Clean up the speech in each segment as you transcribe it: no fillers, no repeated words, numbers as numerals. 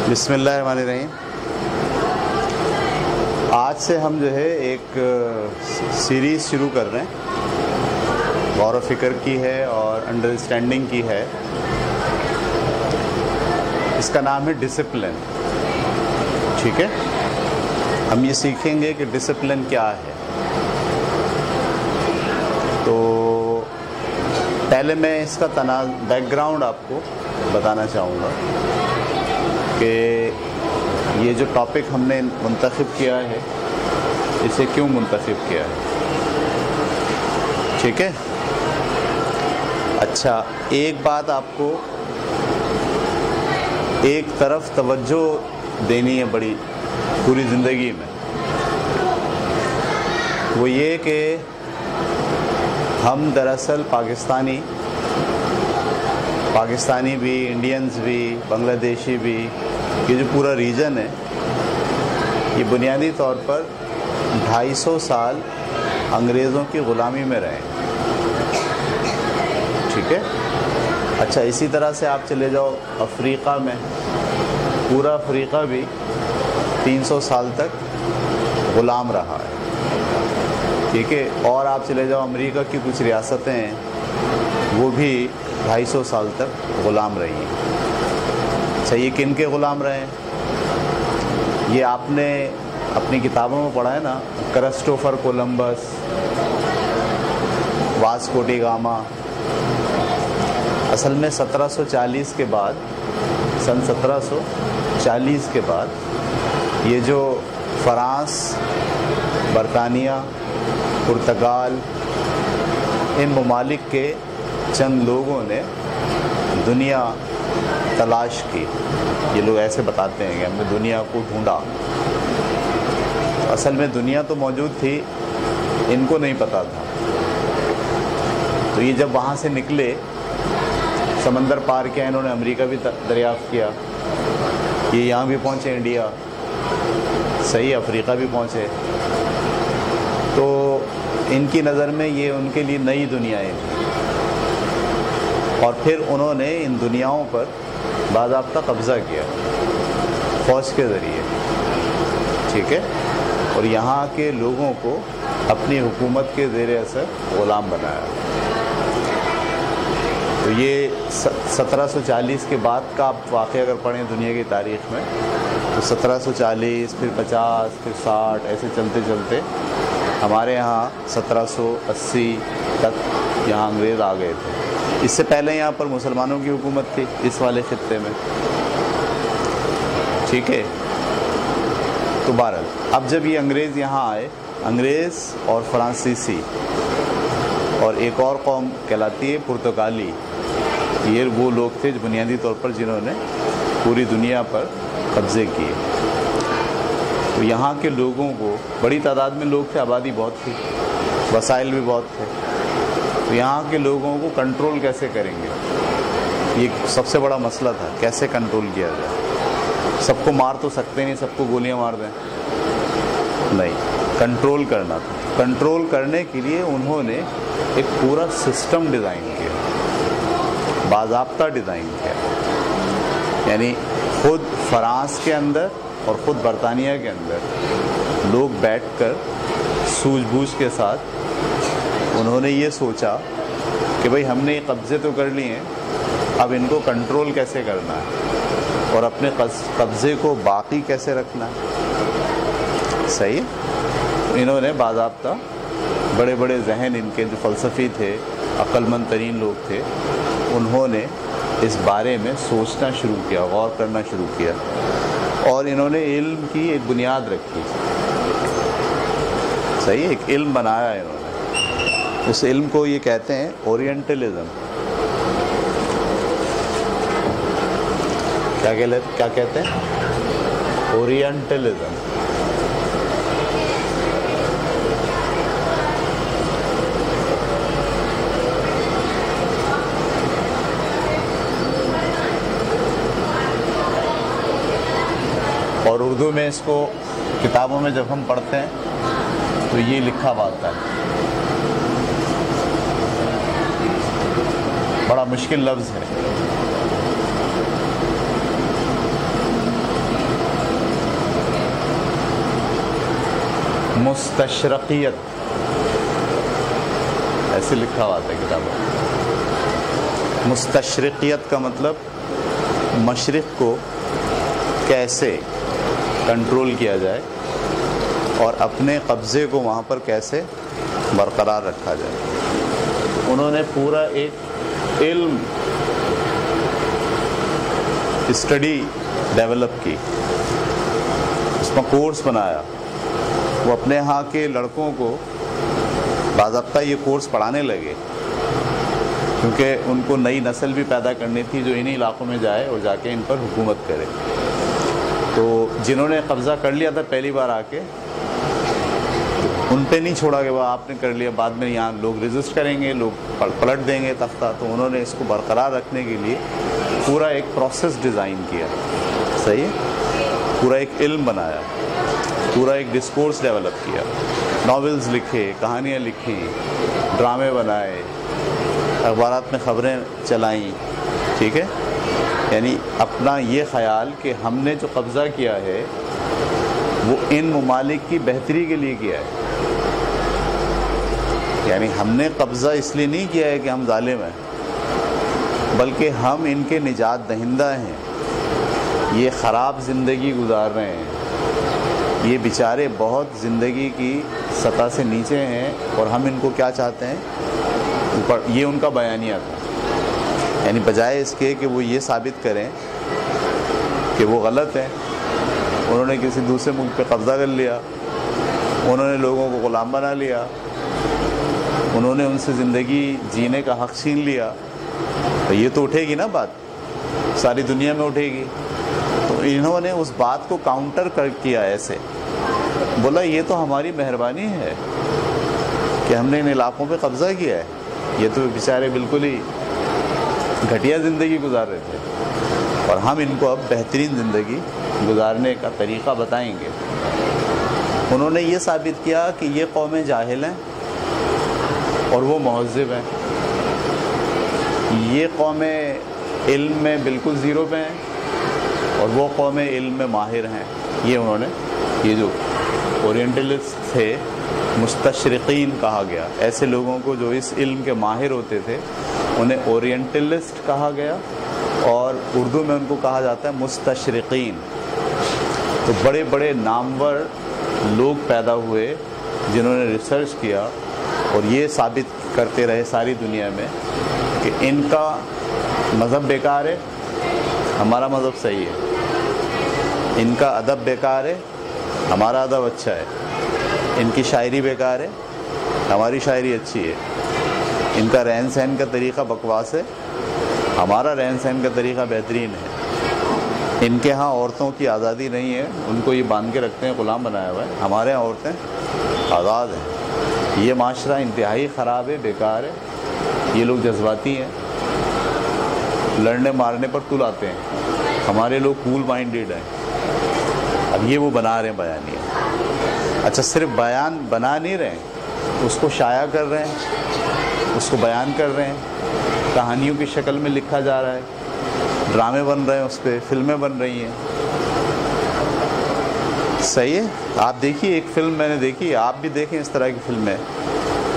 बिस्मिल्लाहिर्रहमानिर्रहीम। आज से हम जो है एक सीरीज़ शुरू कर रहे हैं, गौर व फिक्र की है और अंडरस्टैंडिंग की है। इसका नाम है डिसिप्लिन। ठीक है, हम ये सीखेंगे कि डिसिप्लिन क्या है। तो पहले मैं इसका बैकग्राउंड आपको बताना चाहूँगा कि ये जो टॉपिक हमने मुंतखब किया है, इसे क्यों मुंतखब किया है। ठीक है, अच्छा, एक बात आपको एक तरफ तवज्जो देनी है बड़ी पूरी ज़िंदगी में, वो ये कि हम दरअसल पाकिस्तानी भी, इंडियंस भी, बांग्लादेशी भी, ये जो पूरा रीजन है ये बुनियादी तौर पर 250 साल अंग्रेज़ों की ग़ुलामी में रहे। ठीक है, अच्छा, इसी तरह से आप चले जाओ अफ्रीका में, पूरा अफ्रीका भी 300 साल तक ग़ुलाम रहा है। ठीक है, और आप चले जाओ अमेरिका की कुछ रियासतें हैं, वो भी 250 साल तक ग़ुलाम रही हैं। अच्छा, ये किन के ग़ुलाम रहे हैं? ये आपने अपनी किताबों में पढ़ा है ना, Christopher Columbus, Vasco D gamma. असल में 1740 के बाद, सन 1740 के बाद ये जो फ्रांस, बरतानिया, पुर्तगाल, इन ममालिक के चंद लोगों ने दुनिया तलाश की। ये लोग ऐसे बताते हैं कि हमने दुनिया को ढूंढा। असल में दुनिया तो मौजूद थी, इनको नहीं पता था। तो ये जब वहाँ से निकले, समंदर पार किया, इन्होंने अमेरिका भी दरियाफ्त किया, ये यहाँ भी पहुँचे, इंडिया, सही, अफ्रीका भी पहुँचे। तो इनकी नज़र में ये उनके लिए नई दुनियाएँ थी, और फिर उन्होंने इन दुनियाओं पर बाज़ाब्ता कब्ज़ा किया फ़ौज के ज़रिए। ठीक है, और यहाँ के लोगों को अपनी हुकूमत के ज़ेर असर ग़ुलाम बनाया। तो ये 1740 के बाद का आप वाक़या अगर पढ़ें दुनिया की तारीख़ में, तो 1740, फिर 50, फिर 60, ऐसे चलते चलते हमारे यहाँ 1780 तक यहाँ अंग्रेज़ आ गए थे। इससे पहले यहाँ पर मुसलमानों की हुकूमत थी इस वाले खित्ते में। ठीक है, तो बहरहाल अब जब ये अंग्रेज़ यहाँ आए, अंग्रेज़ और फ्रांसीसी और एक और कौम कहलाती है पुर्तगाली, ये वो लोग थे जो बुनियादी तौर पर जिन्होंने पूरी दुनिया पर कब्ज़े किए। तो यहाँ के लोगों को, बड़ी तादाद में लोग थे, आबादी बहुत थी, वसाइल भी बहुत थे, तो यहाँ के लोगों को कंट्रोल कैसे करेंगे, ये सबसे बड़ा मसला था। कैसे कंट्रोल किया जाए? सबको मार तो सकते नहीं, सबको गोलियां मार दें, नहीं, कंट्रोल करना था। कंट्रोल करने के लिए उन्होंने एक पूरा सिस्टम डिज़ाइन किया, बाज़ाब्ता डिज़ाइन किया। यानी खुद फ्रांस के अंदर और ख़ुद बरतानिया के अंदर लोग बैठकर सूझबूझ के साथ उन्होंने ये सोचा कि भाई हमने ये कब्ज़े तो कर लिए हैं, अब इनको कंट्रोल कैसे करना है और अपने कब्ज़े को बाकी कैसे रखना है। सही, इन्होंने बाज़ाब्ता, बड़े बड़े जहन इनके जो फ़लसफ़ी थे, अक्लमंद तरीन लोग थे, उन्होंने इस बारे में सोचना शुरू किया, गौर करना शुरू किया, और इन्होंने इल्म की एक बुनियाद रखी। सही, एक इल्म बनाया इन्होंने। उस इल्म को ये कहते हैं ओरिएंटलिज्म। क्या कहते हैं? ओरिएंटलिज्म। और उर्दू में इसको किताबों में जब हम पढ़ते हैं तो ये लिखा हुआ आता है, बड़ा मुश्किल लफ्ज़ है। मुस्तशरकियत ऐसे लिखा हुआ था किताबों में। मुस्तशरकियत का मतलब मशरिक़ को कैसे कंट्रोल किया जाए और अपने कब्ज़े को वहाँ पर कैसे बरकरार रखा जाए। उन्होंने पूरा एक इल्म स्टडी डेवलप की, उसका कोर्स बनाया। वो अपने यहाँ के लड़कों को बाज़ाब्ता ये कोर्स पढ़ाने लगे, क्योंकि उनको नई नस्ल भी पैदा करनी थी जो इन्हीं इलाकों में जाए और जाके इन पर हुकूमत करे। तो जिन्होंने कब्ज़ा कर लिया था पहली बार आके, उन पे नहीं छोड़ा कि वह आपने कर लिया, बाद में यहाँ लोग रेजिस्ट करेंगे, लोग पलट देंगे तख्ता। तो उन्होंने इसको बरकरार रखने के लिए पूरा एक प्रोसेस डिज़ाइन किया, सही है, पूरा एक इल्म बनाया, पूरा एक डिस्कोर्स डेवलप किया, नॉवेल्स लिखे, कहानियाँ लिखी, ड्रामे बनाए, अखबारात में खबरें चलाईं, ठीक है। यानी अपना ये ख़याल कि हमने जो कब्ज़ा किया है वो इन ममालिक की बेहतरी के लिए किया है। यानी हमने कब्ज़ा इसलिए नहीं किया है कि हम जालिम हैं, बल्कि हम इनके निजात दहिंदा हैं। ये ख़राब ज़िंदगी गुजार रहे हैं, ये बेचारे बहुत ज़िंदगी की सतह से नीचे हैं और हम इनको क्या चाहते हैं ऊपर। ये उनका बयानिया था। यानी बजाय इसके कि वो ये साबित करें कि वो गलत है, उन्होंने किसी दूसरे मुल्क पे कब्ज़ा कर लिया, उन्होंने लोगों को ग़ुलाम बना लिया, उन्होंने उनसे ज़िंदगी जीने का हक़ छीन लिया, तो ये तो उठेगी ना बात, सारी दुनिया में उठेगी। तो इन्होंने उस बात को काउंटर कर किया, ऐसे बोला ये तो हमारी मेहरबानी है कि हमने इन इलाक़ों पे कब्ज़ा किया है, ये तो बेचारे बिल्कुल ही घटिया ज़िंदगी गुजार रहे थे और हम इनको अब बेहतरीन ज़िंदगी गुजारने का तरीक़ा बताएंगे। उन्होंने ये साबित किया कि ये कौमें जाहिल हैं और वो महज़्ज़िब हैं, ये कौमें इल्म में बिल्कुल ज़ीरो पे हैं और वो कौमें इल्म में माहिर हैं। ये उन्होंने, ये जो ओरिएंटलिस्ट थे, मुस्तशरिकीन कहा गया, ऐसे लोगों को जो इस इल्म के माहिर होते थे उन्हें ओरिएंटलिस्ट कहा गया और उर्दू में उनको कहा जाता है मुस्तशरिकीन। तो बड़े बड़े नामवर लोग पैदा हुए जिन्होंने रिसर्च किया और ये साबित करते रहे सारी दुनिया में कि इनका मज़हब बेकार है, हमारा मज़हब सही है, इनका अदब बेकार है, हमारा अदब अच्छा है, इनकी शायरी बेकार है, हमारी शायरी अच्छी है, इनका रहन सहन का तरीक़ा बकवास है, हमारा रहन सहन का तरीक़ा बेहतरीन है, इनके यहाँ औरतों की आज़ादी नहीं है, उनको ये बांध के रखते हैं, ग़ुलाम बनाया हुआ है, हमारे यहाँ औरतें आज़ाद हैं। ये माशरा इंतहाई ख़राब है, बेकार है, ये लोग जज्बाती हैं, लड़ने मारने पर तुल आते हैं, हमारे लोग कूल माइंडेड हैं। अब ये वो बना रहे हैं बयानिया। अच्छा, सिर्फ बयान बना नहीं रहे, उसको शाया कर रहे हैं, उसको बयान कर रहे हैं, कहानियों की शक्ल में लिखा जा रहा है, ड्रामे बन रहे हैं, उस पर फिल्में बन रही हैं। सही है। आप देखिए, एक फ़िल्म मैंने देखी, आप भी देखें इस तरह की फिल्में।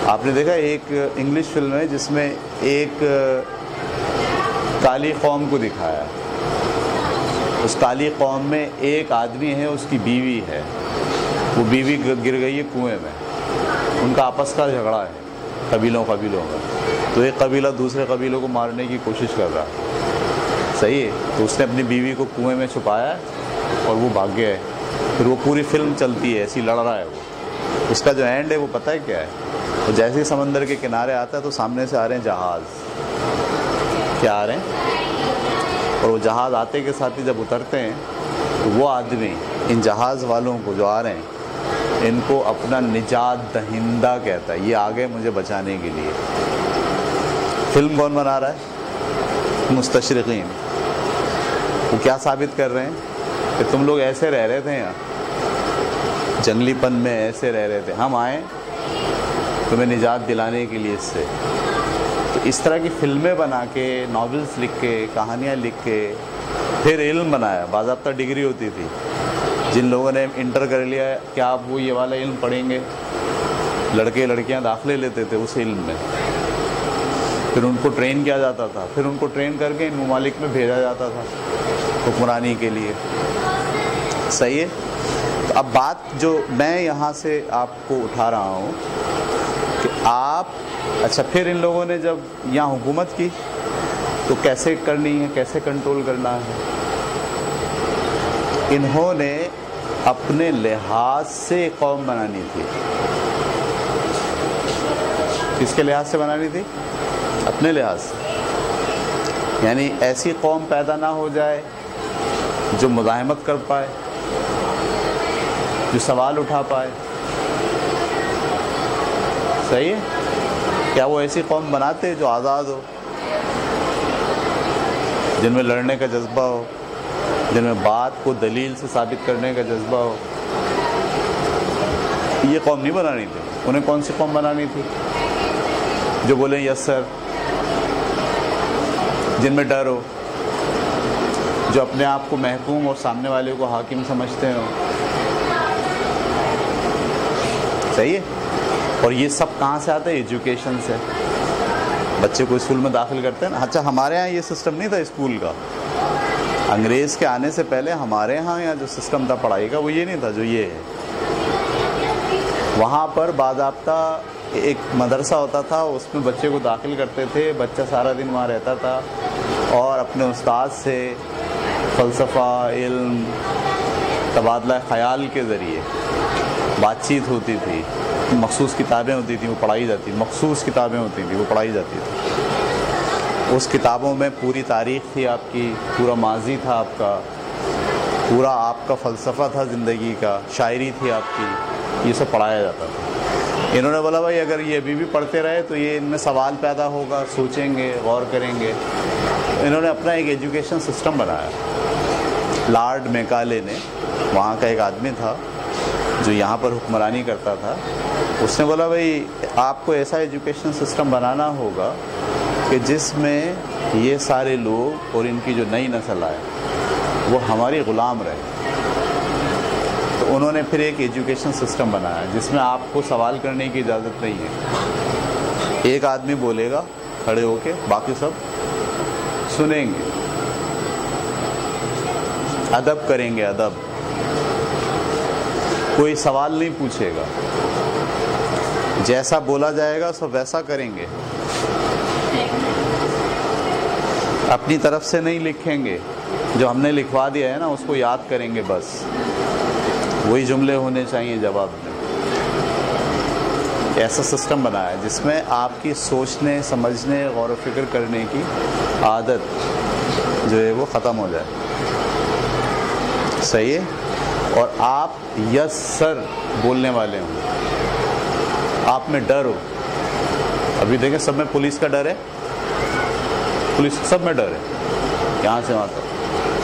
आपने देखा एक इंग्लिश फिल्म है जिसमें एक काली कौम को दिखाया, उस काली कौम में एक आदमी है, उसकी बीवी है, वो बीवी गिर गई है कुएं में, उनका आपस का झगड़ा है कबीलों में, तो एक कबीला दूसरे कबीलों को मारने की कोशिश कर रहा है, सही है। तो उसने अपनी बीवी को कुएं में छुपाया और वो भाग गया है। फिर वो पूरी फिल्म चलती है, ऐसी लड़ रहा है वो। उसका जो एंड है वो पता है क्या है? वो जैसे ही समंदर के किनारे आता है तो सामने से आ रहे हैं जहाज़, क्या आ रहे हैं, और वो जहाज़ आते के साथ ही जब उतरते हैं तो वो आदमी इन जहाज़ वालों को जो आ रहे हैं इनको अपना निजात दहिंदा कहता है, ये आ गए मुझे बचाने के लिए। फिल्म कौन बना रहा है? मुस्तशरिकीन। वो क्या साबित कर रहे हैं कि तुम लोग ऐसे रह रहे थे यहाँ, जंगलीपन में ऐसे रह रहे थे, हम आए तुम्हें निजात दिलाने के लिए इससे। तो इस तरह की फिल्में बना के, नॉवेल्स लिख के, कहानियाँ लिख के, फिर इल्म बनाया, बाज़ाब्ता डिग्री होती थी, जिन लोगों ने इंटर कर लिया है, क्या आप वो ये वाला इल्म पढ़ेंगे? लड़के लड़कियां दाखिले लेते थे उस इल्म में, फिर उनको ट्रेन किया जाता था, फिर उनको ट्रेन करके इन ममालिक में भेजा जाता था हुक्मरानी के लिए। सही है। तो अब बात जो मैं यहाँ से आपको उठा रहा हूँ कि आप, अच्छा, फिर इन लोगों ने जब यहाँ हुकूमत की तो कैसे करनी है, कैसे कंट्रोल करना है? इन्होंने अपने लिहाज से कौम बनानी थी। किसके लिहाज से बनानी थी? अपने लिहाज से। यानी ऐसी कौम पैदा ना हो जाए जो मुज़ाहमत कर पाए, जो सवाल उठा पाए। सही है। क्या वो ऐसी कौम बनाते जो आज़ाद हो, जिनमें लड़ने का जज्बा हो, जिनमें बात को दलील से साबित करने का जज्बा हो? ये कौम नहीं बनानी थी। उन्हें कौन सी कौम बनानी थी? जो बोले यस सर, जिनमें डर हो, जो अपने आप को महकूम और सामने वाले को हाकिम समझते हो। सही है। और ये सब कहाँ से आता है? एजुकेशन से। बच्चे को स्कूल में दाखिल करते हैं ना। अच्छा, हमारे यहाँ ये सिस्टम नहीं था स्कूल का। अंग्रेज़ के आने से पहले हमारे यहाँ जो सिस्टम था पढ़ाई का, वो ये नहीं था जो ये है। वहाँ पर बाज़ाब्ता एक मदरसा होता था, उसमें बच्चे को दाखिल करते थे। बच्चा सारा दिन वहाँ रहता था और अपने उस्ताद से फ़लसफ़ा, इल्म, तबादला ख़याल के ज़रिए बातचीत होती थी। मखसूस किताबें होती थी, वो पढ़ाई जाती, मखसूस किताबें होती थी, वो पढ़ाई जाती थी। उस किताबों में पूरी तारीख़ थी आपकी, पूरा माजी था आपका, पूरा आपका फ़लसफ़ा था ज़िंदगी का, शायरी थी आपकी, ये सब पढ़ाया जाता था। इन्होंने बोला भाई अगर ये अभी भी पढ़ते रहे तो ये इनमें सवाल पैदा होगा, सोचेंगे, गौर करेंगे। इन्होंने अपना एक एजुकेशन सिस्टम बनाया। लॉर्ड मैकाले ने, वहाँ का एक आदमी था जो यहाँ पर हुक्मरानी करता था, उसने बोला भाई आपको ऐसा एजुकेशन सिस्टम बनाना होगा कि जिसमें ये सारे लोग और इनकी जो नई नस्ल आए वो हमारी ग़ुलाम रहे। तो उन्होंने फिर एक एजुकेशन सिस्टम बनाया जिसमें आपको सवाल करने की इजाज़त नहीं है। एक आदमी बोलेगा खड़े होके, बाकी सब सुनेंगे, अदब करेंगे, अदब। कोई सवाल नहीं पूछेगा, जैसा बोला जाएगा सब वैसा करेंगे। अपनी तरफ से नहीं लिखेंगे, जो हमने लिखवा दिया है ना उसको याद करेंगे, बस वही जुमले होने चाहिए जवाब में। ऐसा सिस्टम बनाया जिसमें आपकी सोचने, समझने, गौर व फिक्र करने की आदत जो है वो ख़त्म हो जाए। सही है। और आप यस सर बोलने वाले हो, आप में डर हो। अभी देखें सब में पुलिस का डर है, पुलिस सब में डर है, यहाँ से वहाँ तक।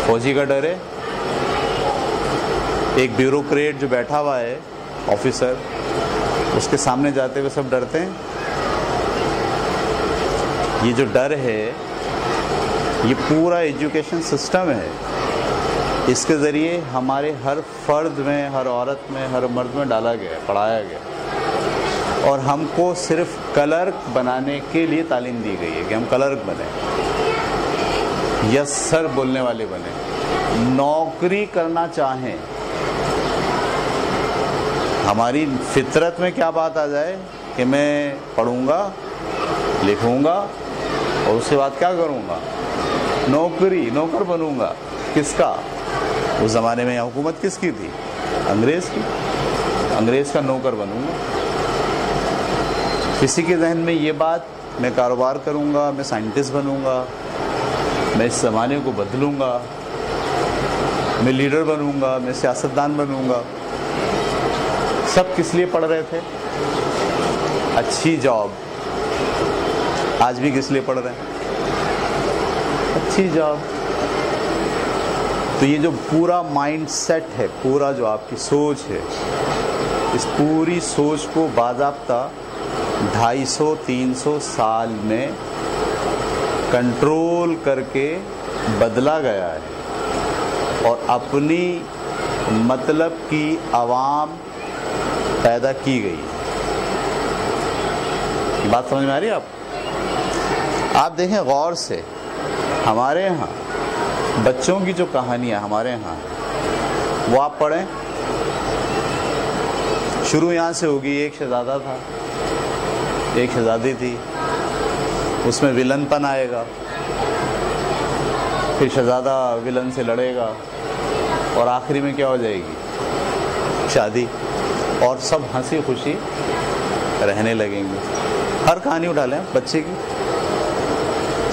फौजी का डर है, एक ब्यूरोक्रेट जो बैठा हुआ है ऑफिसर, उसके सामने जाते हुए सब डरते हैं। ये जो डर है ये पूरा एजुकेशन सिस्टम है। इसके ज़रिए हमारे हर फर्द में, हर औरत में, हर मर्द में डाला गया, पढ़ाया गया। और हमको सिर्फ क्लर्क बनाने के लिए तालीम दी गई है कि हम क्लर्क बने, यस सर बोलने वाले बने, नौकरी करना चाहें। हमारी फितरत में क्या बात आ जाए कि मैं पढ़ूंगा, लिखूंगा और उसके बाद क्या करूंगा? नौकरी, नौकर बनूंगा। किसका? उस ज़माने में हुकूमत किसकी थी? अंग्रेज़ की। अंग्रेज़ का नौकर बनूंगा। किसी के जहन में ये बात, मैं कारोबार करूंगा, मैं साइंटिस्ट बनूंगा, मैं इस ज़माने को बदलूंगा, मैं लीडर बनूंगा, मैं सियासतदान बनूंगा। सब किस लिए पढ़ रहे थे? अच्छी जॉब। आज भी किस लिए पढ़ रहे हैं? अच्छी जॉब। तो ये जो पूरा माइंड सेट है, पूरा जो आपकी सोच है, इस पूरी सोच को बाज़ाब्ता 250-300 साल में कंट्रोल करके बदला गया है। और अपनी मतलब कि अवाम पैदा की गई। ये बात समझ में आ रही है आप देखें गौर से, हमारे यहाँ बच्चों की जो कहानियाँ हमारे यहाँ वो आप पढ़ें, शुरू यहाँ से होगी। एक शहजादा था, एक शहजादी थी, उसमें विलनपन आएगा, फिर शहजादा विलन से लड़ेगा और आखिरी में क्या हो जाएगी, शादी, और सब हंसी खुशी रहने लगेंगे। हर कहानी उठा लें बच्चे की,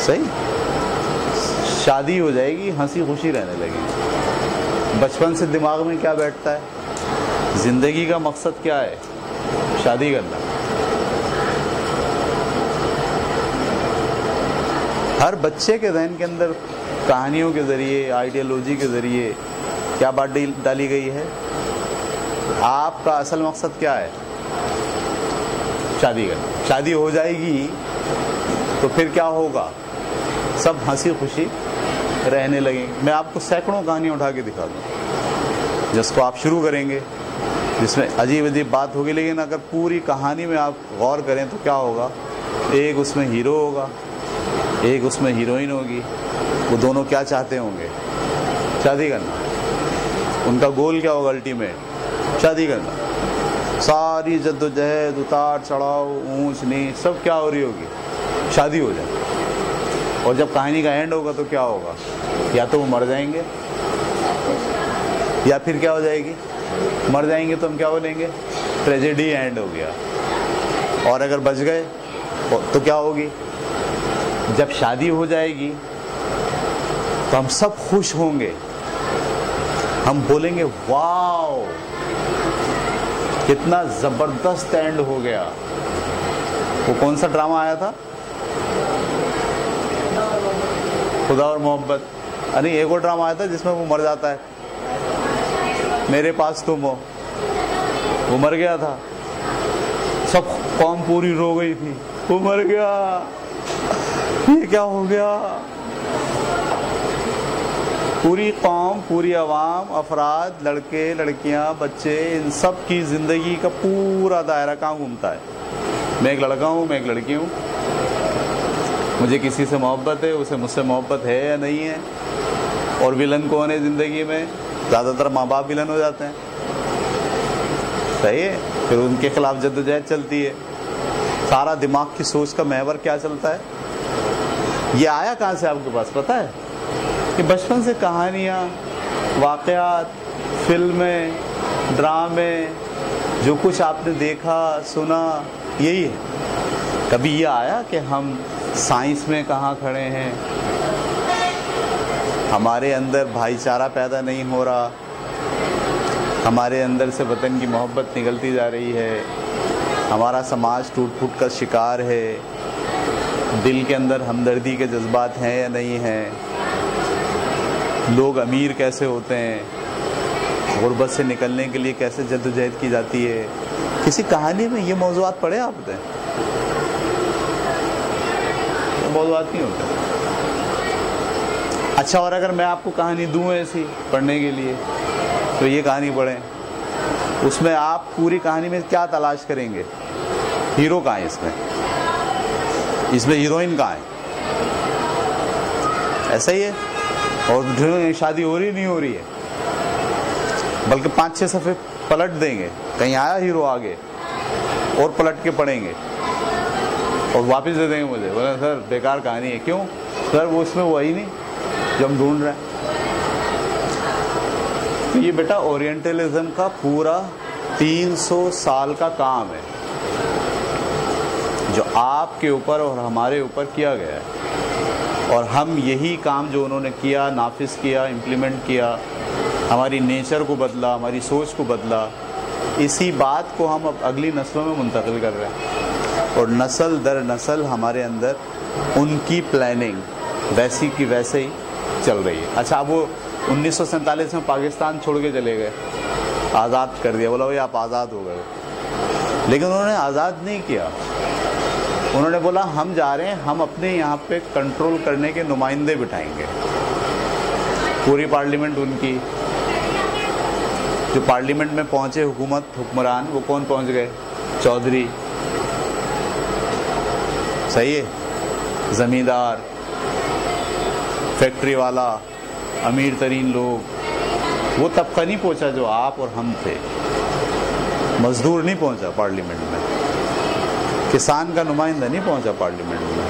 सही, शादी हो जाएगी, हंसी खुशी रहने लगेगी। बचपन से दिमाग में क्या बैठता है, जिंदगी का मकसद क्या है, शादी करना। हर बच्चे के ज़हन के अंदर कहानियों के ज़रिए, आइडियोलॉजी के ज़रिए क्या बात डाली गई है, आपका असल मकसद क्या है, शादी करना। शादी हो जाएगी तो फिर क्या होगा, सब हंसी खुशी रहने लगेंगे। मैं आपको सैकड़ों कहानियाँ उठा के दिखा दूँ जिसको आप शुरू करेंगे, जिसमें अजीब अजीब बात होगी, लेकिन अगर पूरी कहानी में आप गौर करें तो क्या होगा, एक उसमें हीरो होगा, एक उसमें हीरोइन होगी। वो दोनों क्या चाहते होंगे, शादी करना। उनका गोल क्या होगा, अल्टीमेट शादी करना। सारी जद्दोजहद, उतार चढ़ाव, ऊंच नीच सब क्या हो रही होगी, शादी हो जाए। और जब कहानी का एंड होगा तो क्या होगा, या तो वो मर जाएंगे या फिर क्या हो जाएगी, मर जाएंगे तो हम क्या बोलेंगे, ट्रेजेडी एंड हो गया। और अगर बच गए तो क्या होगी, जब शादी हो जाएगी तो हम सब खुश होंगे, हम बोलेंगे वाओ कितना जबरदस्त एंड हो गया। वो कौन सा ड्रामा आया था, खुदा और मोहब्बत। अरे एक और ड्रामा आया था जिसमें वो मर जाता है, मेरे पास तुम हो, वो मर गया था, सब कौम पूरी रो गई थी, वो मर गया, ये क्या हो गया। पूरी कौम, पूरी आवाम, अफराद, लड़के लड़कियां, बच्चे, इन सब की जिंदगी का पूरा दायरा कहाँ घूमता है, मैं एक लड़का हूँ, मैं एक लड़की हूँ, मुझे किसी से मोहब्बत है, उसे मुझसे मोहब्बत है या नहीं है। और विलन कौन है जिंदगी में, ज़्यादातर माँ बाप विलन हो जाते हैं, सही है। फिर उनके खिलाफ जद्दोजहद चलती है। सारा दिमाग की सोच का महवर क्या चलता है, ये आया कहाँ से आपके पास पता है, कि बचपन से कहानियाँ, वाक़यात, फिल्में, ड्रामे, जो कुछ आपने देखा सुना, यही है। कभी ये आया कि हम साइंस में कहाँ खड़े हैं, हमारे अंदर भाईचारा पैदा नहीं हो रहा, हमारे अंदर से वतन की मोहब्बत निकलती जा रही है, हमारा समाज टूट फूट का शिकार है, दिल के अंदर हमदर्दी के जज्बात हैं या नहीं हैं, लोग अमीर कैसे होते हैं, गुर्बत से निकलने के लिए कैसे जद्दोजहद की जाती है। किसी कहानी में ये मौज़ूआत पढ़े आपने, तो मौज़ूआत नहीं होते। अच्छा, और अगर मैं आपको कहानी दूँ ऐसी पढ़ने के लिए, तो ये कहानी पढ़ें, उसमें आप पूरी कहानी में क्या तलाश करेंगे, हीरो कहाँ है इसमें हीरोइन कहाँ है, ऐसा ही है। और शादी हो रही नहीं हो रही है, बल्कि 5-6 सफ़े पलट देंगे, कहीं आया हीरो आगे और पलट के पढ़ेंगे और वापस दे देंगे मुझे, बोले सर बेकार कहानी है। क्यों सर, वो उसमें वही नहीं जो हम ढूंढ रहे हैं। तो ये बेटा ओरिएंटलिज्म का पूरा 300 साल का काम है जो आपके ऊपर और हमारे ऊपर किया गया है, और हम यही काम जो उन्होंने किया, नाफिज किया, इम्प्लीमेंट किया, हमारी नेचर को बदला, हमारी सोच को बदला, इसी बात को हम अब अगली नस्लों में मुंतकिल कर रहे हैं। और नस्ल दर नस्ल हमारे अंदर उनकी प्लानिंग वैसी की वैसे ही चल रही है। अच्छा, अब वो 1947 में पाकिस्तान छोड़ के चले गए, आज़ाद कर दिया, बोला भाई आप आज़ाद हो गए, लेकिन उन्होंने आज़ाद नहीं किया। उन्होंने बोला हम जा रहे हैं, हम अपने यहाँ पे कंट्रोल करने के नुमाइंदे बिठाएंगे, पूरी पार्लियामेंट उनकी, जो पार्लियामेंट में पहुंचे हुक्मरान, वो कौन पहुंच गए? चौधरी, सही है, जमींदार, फैक्ट्री वाला, अमीर तरीन लोग। वो तबका नहीं पहुंचा जो आप और हम थे। मजदूर नहीं पहुंचा पार्लियामेंट में, किसान का नुमाइंदा नहीं पहुंचा पार्लियामेंट में,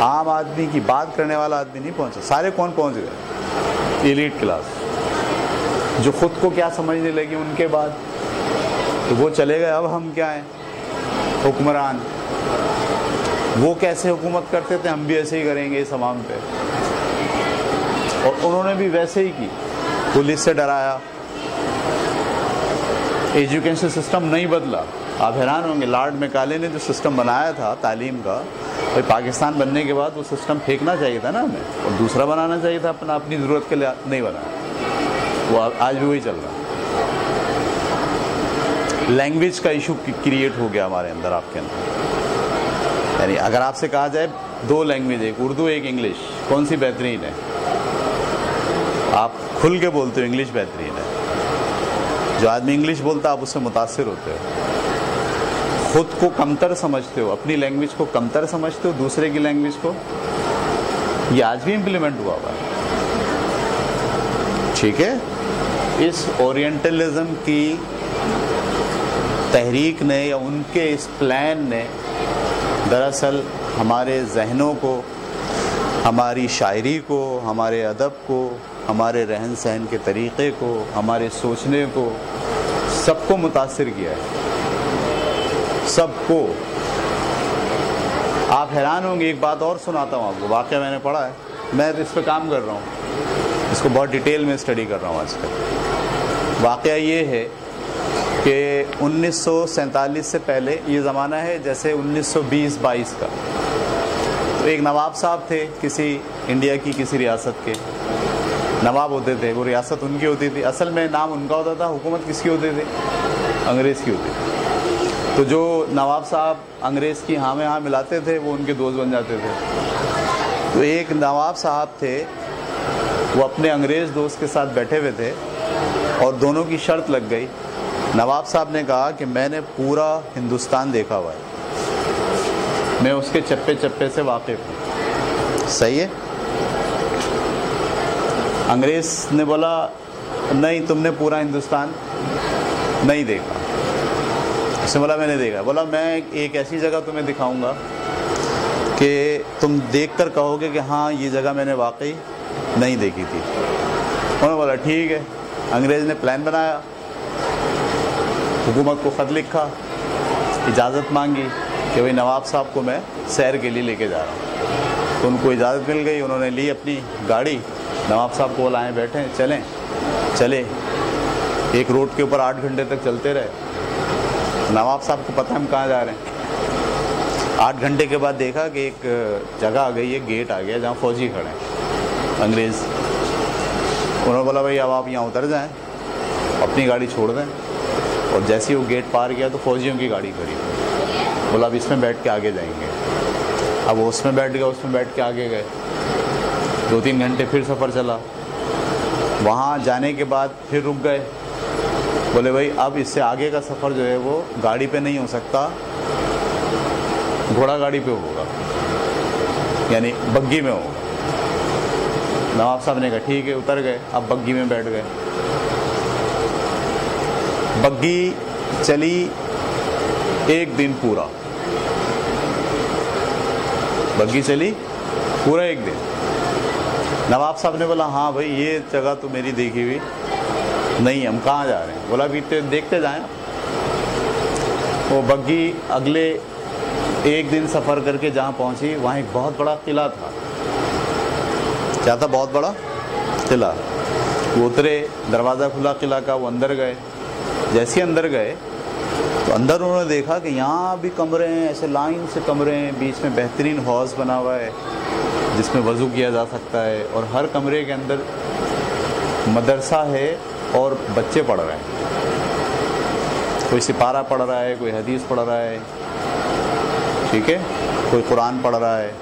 आम आदमी की बात करने वाला आदमी नहीं पहुंचा। सारे कौन पहुंच गए? एलीट क्लास, जो खुद को क्या समझने लगी उनके बाद, तो वो चले गए। अब हम क्या हैं? हुक्मरान। वो कैसे हुकूमत करते थे, हम भी ऐसे ही करेंगे इस अवाम पे। और उन्होंने भी वैसे ही की, पुलिस से डराया, एजुकेशन सिस्टम नहीं बदला। आप हैरान होंगे, लॉर्ड मैकाले ने जो सिस्टम बनाया था तालीम का, भाई पाकिस्तान बनने के बाद वो सिस्टम फेंकना चाहिए था ना हमें, और दूसरा बनाना चाहिए था अपनी ज़रूरत के लिए। नहीं बनाया, वो आज भी वही चल रहा है। लैंग्वेज का इशू क्रिएट हो गया हमारे अंदर, आपके अंदर। यानी अगर आपसे कहा जाए 2 लैंग्वेज, एक उर्दू एक इंग्लिश, कौन सी बेहतरीन है? आप खुल के बोलते हो इंग्लिश बेहतरीन है। जो आदमी इंग्लिश बोलता है आप उससे मुतासिर होते हो, खुद को कमतर समझते हो, अपनी लैंग्वेज को कमतर समझते हो दूसरे की लैंग्वेज को। ये आज भी इम्प्लीमेंट हुआ है, ठीक है। इस ओरिएंटलिज्म की तहरीक ने या उनके इस प्लान ने दरअसल हमारे जहनों को, हमारी शायरी को, हमारे अदब को, हमारे रहन सहन के तरीक़े को, हमारे सोचने को, सबको मुतासिर किया है, सबको। आप हैरान होंगे, एक बात और सुनाता हूँ आपको, वाक़या मैंने पढ़ा है, मैं इस पर काम कर रहा हूँ, इसको बहुत डिटेल में स्टडी कर रहा हूँ आजकल। वाक़या ये है कि 1947 से पहले, ये ज़माना है जैसे 1920-22 का। तो एक नवाब साहब थे किसी इंडिया की किसी रियासत के, नवाब होते थे, वो रियासत उनकी होती थी, असल में नाम उनका होता था, हुकूमत किसकी होती थी? अंग्रेज़ की होती थी। तो जो नवाब साहब अंग्रेज़ की हाँ में हाँ मिलाते थे वो उनके दोस्त बन जाते थे। तो एक नवाब साहब थे, वो अपने अंग्रेज़ दोस्त के साथ बैठे हुए थे और दोनों की शर्त लग गई। नवाब साहब ने कहा कि मैंने पूरा हिंदुस्तान देखा हुआ है, मैं उसके चप्पे चप्पे से वाकिफ़ हूँ, सही है। अंग्रेज़ ने बोला नहीं, तुमने पूरा हिंदुस्तान नहीं देखा। उसने बोला मैंने देखा। बोला मैं एक ऐसी जगह तुम्हें दिखाऊंगा कि तुम देखकर कहोगे कि हाँ ये जगह मैंने वाकई नहीं देखी थी। उन्होंने बोला ठीक है। अंग्रेज़ ने प्लान बनाया, हुकूमत को ख़त लिखा, इजाज़त मांगी कि भाई नवाब साहब को मैं सैर के लिए लेके जा रहा हूँ। तो उनको इजाज़त मिल गई, उन्होंने ली अपनी गाड़ी, नवाब साहब को बुलाएं, बैठे, चले। एक रोड के ऊपर 8 घंटे तक चलते रहे। नवाब साहब को पता है हम कहाँ जा रहे हैं। 8 घंटे के बाद देखा कि एक जगह आ गई है, गेट आ गया जहाँ फ़ौजी खड़े हैं अंग्रेज़। उन्होंने बोला भाई अब आप यहाँ उतर जाएं, अपनी गाड़ी छोड़ दें। और जैसे ही वो गेट पार किया तो फ़ौजियों की गाड़ी खड़ी। बोला अब इसमें बैठ के आगे जाएंगे। अब वो उसमें बैठ गया, उसमें बैठ के आगे गए। 2-3 घंटे फिर सफ़र चला। वहाँ जाने के बाद फिर रुक गए। बोले भाई अब इससे आगे का सफ़र जो है वो गाड़ी पे नहीं हो सकता, घोड़ा गाड़ी पे होगा, यानी बग्गी में होगा। नवाब साहब ने कहा ठीक है, उतर गए। अब बग्गी में बैठ गए। बग्गी चली 1 दिन पूरा, बग्गी चली पूरा 1 दिन। नवाब साहब ने बोला हाँ भाई ये जगह तो मेरी देखी हुई नहीं, हम कहाँ जा रहे हैं? बोला अभी देखते जाएं। वो बग्गी अगले 1 दिन सफ़र करके जहाँ पहुँची, वहाँ एक बहुत बड़ा किला था। क्या था? बहुत बड़ा किला। वो उतरे, दरवाज़ा खुला किला का, वो अंदर गए। जैसे ही अंदर गए तो अंदर उन्होंने देखा कि यहाँ भी कमरे हैं, ऐसे लाइन से कमरे हैं, बीच में बेहतरीन हौज़ बना हुआ है जिसमें वज़ू किया जा सकता है, और हर कमरे के अंदर मदरसा है और बच्चे पढ़ रहे हैं। कोई सिपारा पढ़ रहा है, कोई हदीस पढ़ रहा है, ठीक है, कोई कुरान पढ़ रहा है,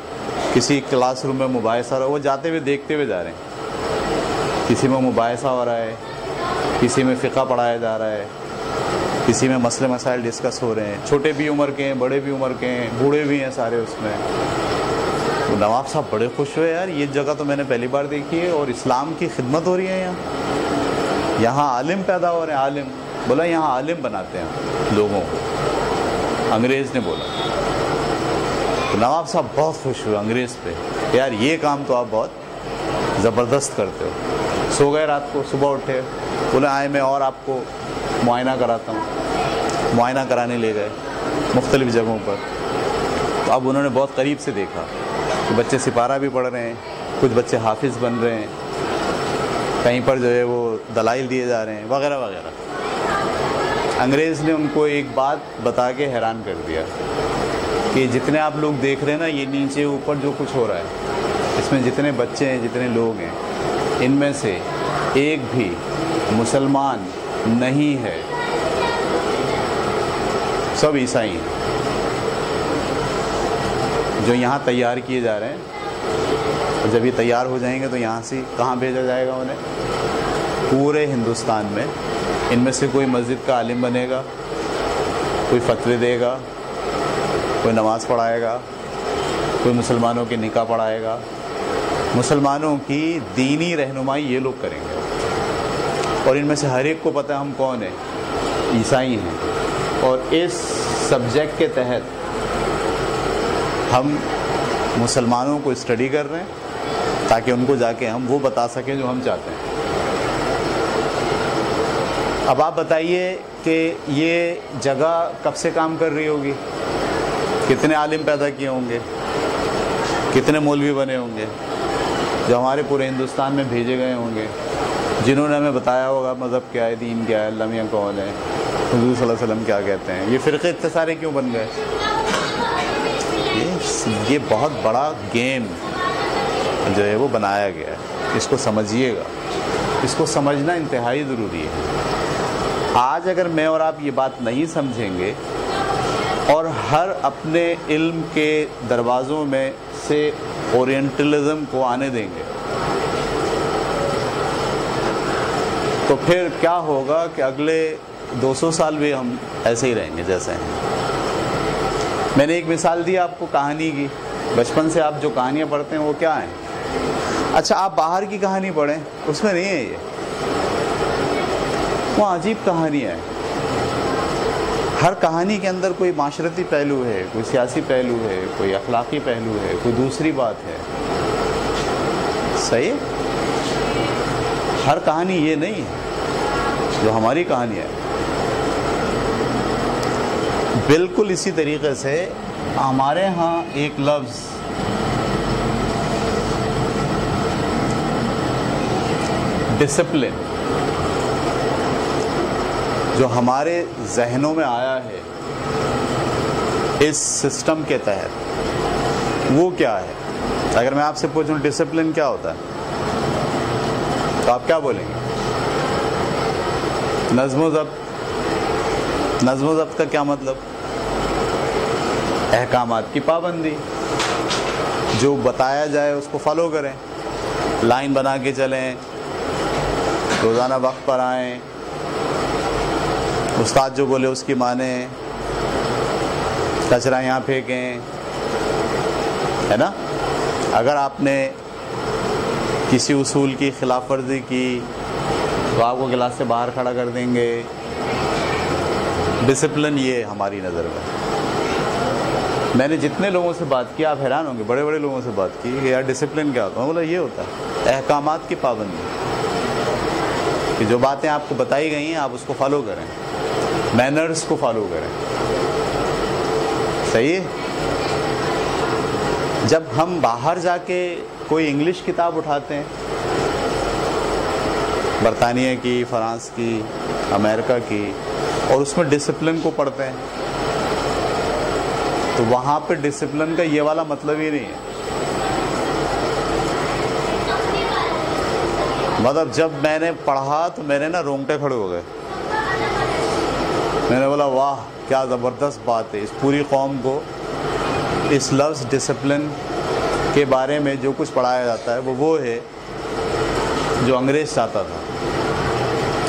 किसी क्लासरूम में मुबाहिसा हो रहा है। वो जाते हुए देखते हुए जा रहे हैं, किसी में मुबाहिसा हो रहा है, किसी में फ़िक़्ह पढ़ाया जा रहा है, किसी में मसले मसाइल डिस्कस हो रहे हैं, छोटे भी उम्र के हैं, बड़े भी उम्र के हैं, बूढ़े भी हैं सारे उसमें। तो नवाब साहब बड़े खुश हुए, यार ये जगह तो मैंने पहली बार देखी है और इस्लाम की खिदमत हो रही है यहाँ आलिम पैदा हो रहे हैं। आलिम बोला, यहाँ आलिम बनाते हैं लोगों को, अंग्रेज़ ने बोला। तो नवाब साहब बहुत खुश हुए अंग्रेज़ पे, यार ये काम तो आप बहुत ज़बरदस्त करते हो। सो गए रात को, सुबह उठे, बोले आए मैं और आपको मुआयना कराता हूँ। मुआयना कराने ले गए मुख्तलिफ़ जगहों पर। तो अब उन्होंने बहुत करीब से देखा कि बच्चे सिपारा भी पढ़ रहे हैं, कुछ बच्चे हाफिज़ बन रहे हैं, कहीं पर जो है वो दलाइल दिए जा रहे हैं वगैरह वगैरह। अंग्रेज़ ने उनको एक बात बता के हैरान कर दिया कि जितने आप लोग देख रहे हैं ना, ये नीचे ऊपर जो कुछ हो रहा है, इसमें जितने बच्चे हैं, जितने लोग हैं, इनमें से एक भी मुसलमान नहीं है, सब ईसाई हैं जो यहाँ तैयार किए जा रहे हैं। और जब ये तैयार हो जाएंगे तो यहाँ से कहाँ भेजा जाएगा उन्हें? पूरे हिंदुस्तान में इनमें से कोई मस्जिद का आलिम बनेगा, कोई फतवे देगा, कोई नमाज़ पढ़ाएगा, कोई मुसलमानों के निकाह पढ़ाएगा, मुसलमानों की दीनी रहनुमाई ये लोग करेंगे। और इनमें से हर एक को पता है हम कौन है, ईसाई हैं। और इस सब्जेक्ट के तहत हम मुसलमानों को स्टडी कर रहे हैं ताकि उनको जाके हम वो बता सकें जो हम चाहते हैं। अब आप बताइए कि ये जगह कब से काम कर रही होगी, कितने आलिम पैदा किए होंगे, कितने मौलवी बने होंगे जो हमारे पूरे हिंदुस्तान में भेजे गए होंगे, जिन्होंने हमें बताया होगा मज़हब क्या है, दीन क्या है, अल्लाह मियां कौन है, हुज़ूर सल्लल्लाहु अलैहि वसल्लम क्या कहते हैं। ये फ़िरक़े इतने सारे क्यों बन गए? ये बहुत बड़ा गेम जो है वो बनाया गया है। इसको समझिएगा, इसको समझना इंतहाई ज़रूरी है। आज अगर मैं और आप ये बात नहीं समझेंगे और हर अपने इल्म के दरवाज़ों में से ओरिएंटलिज़म को आने देंगे तो फिर क्या होगा कि अगले 200 साल भी हम ऐसे ही रहेंगे जैसे हैं। मैंने एक मिसाल दी आपको कहानी की। बचपन से आप जो कहानियाँ पढ़ते हैं वो क्या हैं? अच्छा, आप बाहर की कहानी पढ़ें, उसमें नहीं है ये, वो अजीब कहानियाँ हैं। हर कहानी के अंदर कोई माशरती पहलू है, कोई सियासी पहलू है, कोई अखलाकी पहलू है, कोई दूसरी बात है। सही? हर कहानी ये नहीं है जो हमारी कहानी है। बिल्कुल इसी तरीके से हमारे यहाँ एक लफ्ज़ डिसिप्लिन जो हमारे जहनों में आया है इस सिस्टम के तहत, वो क्या है? अगर मैं आपसे पूछूं डिसिप्लिन क्या होता है तो आप क्या बोलेंगे? नज़्म ज़ब्त। नज़्म ज़ब्त का क्या मतलब? अहकामात की पाबंदी, जो बताया जाए उसको फॉलो करें, लाइन बना के चलें, रोज़ाना वक्त पर आएँ, उस्ताद जो बोले उसकी माने, कचरा यहाँ फेंकें, है ना? अगर आपने किसी उसूल की खिलाफ वर्जी की तो आपको क्लास से बाहर खड़ा कर देंगे। डिसिप्लिन ये हमारी नज़र में। मैंने जितने लोगों से बात की, आप हैरान होंगे, बड़े बड़े लोगों से बात की कि यार डिसिप्लिन क्या होता है? बोला ये होता है अहकामात की पाबंदी, कि जो बातें आपको बताई गई हैं आप उसको फॉलो करें, मैनर्स को फॉलो करें। सही है? जब हम बाहर जाके कोई इंग्लिश किताब उठाते हैं, बरतानिया की, फ्रांस की, अमेरिका की, और उसमें डिसिप्लिन को पढ़ते हैं तो वहाँ पे डिसिप्लिन का ये वाला मतलब ही नहीं है। मतलब जब मैंने पढ़ा तो मेरे ना रोंगटे खड़े हो गए। मैंने बोला वाह क्या ज़बरदस्त बात है। इस पूरी कौम को इस लफ्ज़ डिसिप्लिन के बारे में जो कुछ पढ़ाया जाता है वो है जो अंग्रेज़ चाहता था।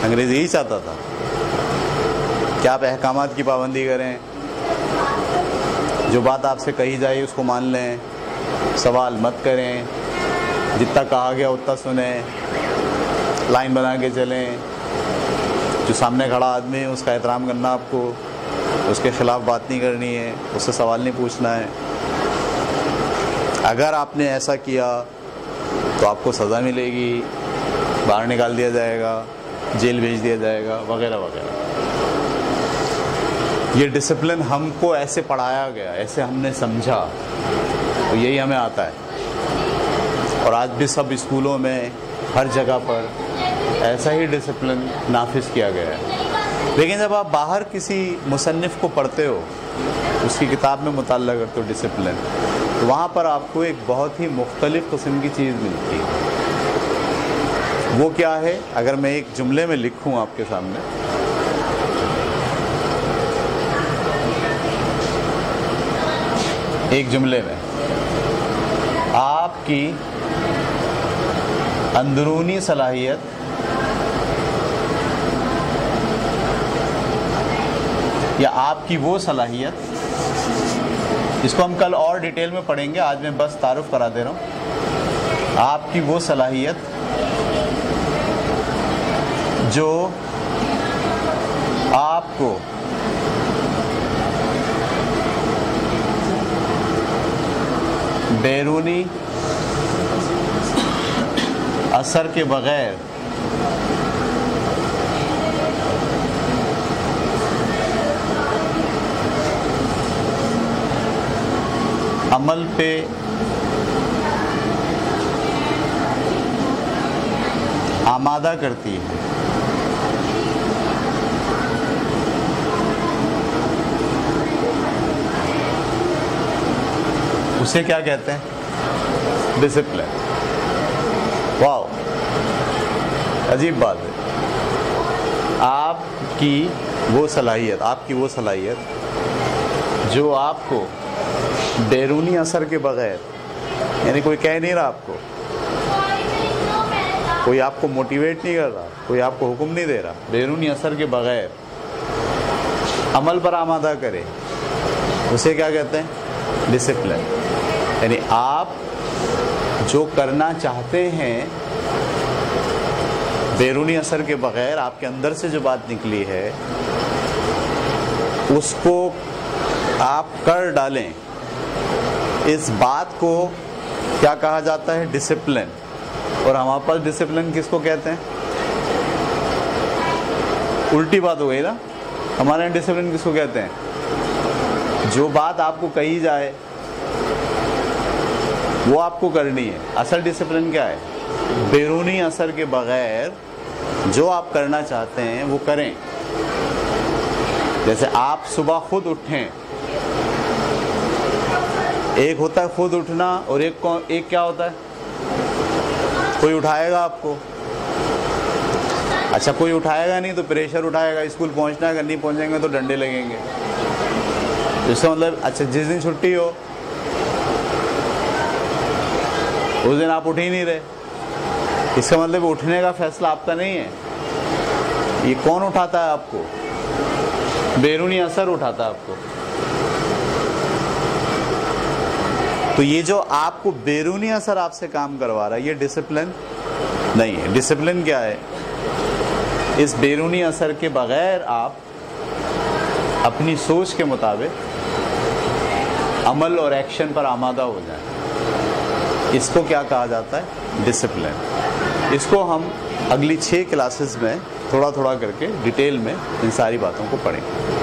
अंग्रेज़ यही चाहता था कि आप अहकामात की पाबंदी करें, जो बात आपसे कही जाए उसको मान लें, सवाल मत करें, जितना कहा गया उतना सुने, लाइन बना के चलें, जो सामने खड़ा आदमी है उसका एहतराम करना, आपको उसके ख़िलाफ़ बात नहीं करनी है, उससे सवाल नहीं पूछना है। अगर आपने ऐसा किया तो आपको सज़ा मिलेगी, बाहर निकाल दिया जाएगा, जेल भेज दिया जाएगा, वगैरह वगैरह। ये डिसिप्लिन हमको ऐसे पढ़ाया गया, ऐसे हमने समझा, तो यही हमें आता है। और आज भी सब स्कूलों में, हर जगह पर ऐसा ही डिसिप्लिन नाफिज किया गया है। लेकिन जब आप बाहर किसी मुसन्निफ़ को पढ़ते हो, उसकी किताब में मुताल्ला करते हो डिसिप्लिन, तो वहाँ पर आपको एक बहुत ही मुख्तलिफ़ किस्म की चीज़ मिलती है। वो क्या है? अगर मैं एक जुमले में लिखूँ आपके सामने, एक जुमले में आपकी अंदरूनी सलाहियत या आपकी वो सलाहियत, इसको हम कल और डिटेल में पढ़ेंगे, आज मैं बस तारुफ करा दे रहा हूँ। आपकी वो सलाहियत जो आपको बैरूनी असर के बग़ैर अमल पे आमादा करती है। उसे क्या कहते हैं? डिसिप्लिन। वाह, अजीब बात है। आपकी वो सलाहियत जो आपको बैरूनी असर के बग़ैर, यानी कोई कह नहीं रहा आपको, कोई आपको मोटिवेट नहीं कर रहा, कोई आपको हुक्म नहीं दे रहा, बैरूनी असर के बग़ैर अमल पर आमादा करे, उसे क्या कहते हैं? डिसिप्लिन। यानी आप जो करना चाहते हैं, बैरूनी असर के बग़ैर आपके अंदर से जो बात निकली है, उसको आप कर डालें। इस बात को क्या कहा जाता है? डिसिप्लिन। और हमारे पास डिसिप्लिन किसको कहते हैं? उल्टी बात हो गई ना। हमारे यहाँ डिसिप्लिन किसको कहते हैं? जो बात आपको कही जाए वो आपको करनी है। असल डिसिप्लिन क्या है? बैरूनी असर के बग़ैर जो आप करना चाहते हैं वो करें। जैसे आप सुबह खुद उठें, एक होता है खुद उठना और एक क्या होता है? कोई उठाएगा आपको। अच्छा, कोई उठाएगा नहीं तो प्रेशर उठाएगा, स्कूल पहुंचना है, अगर नहीं पहुंचेंगे तो डंडे लगेंगे। इसका मतलब, अच्छा जिस दिन छुट्टी हो उस दिन आप उठ ही नहीं रहे, इसका मतलब उठने का फैसला आपका नहीं है। ये कौन उठाता है आपको? बैरूनी असर उठाता है आपको। तो ये जो आपको बैरूनी असर आपसे काम करवा रहा है, ये डिसिप्लिन नहीं है। डिसिप्लिन क्या है? इस बैरूनी असर के बगैर आप अपनी सोच के मुताबिक अमल और एक्शन पर आमादा हो जाएं। इसको क्या कहा जाता है? डिसिप्लिन। इसको हम अगली 6 क्लासेस में थोड़ा थोड़ा करके डिटेल में इन सारी बातों को पढ़ेंगे।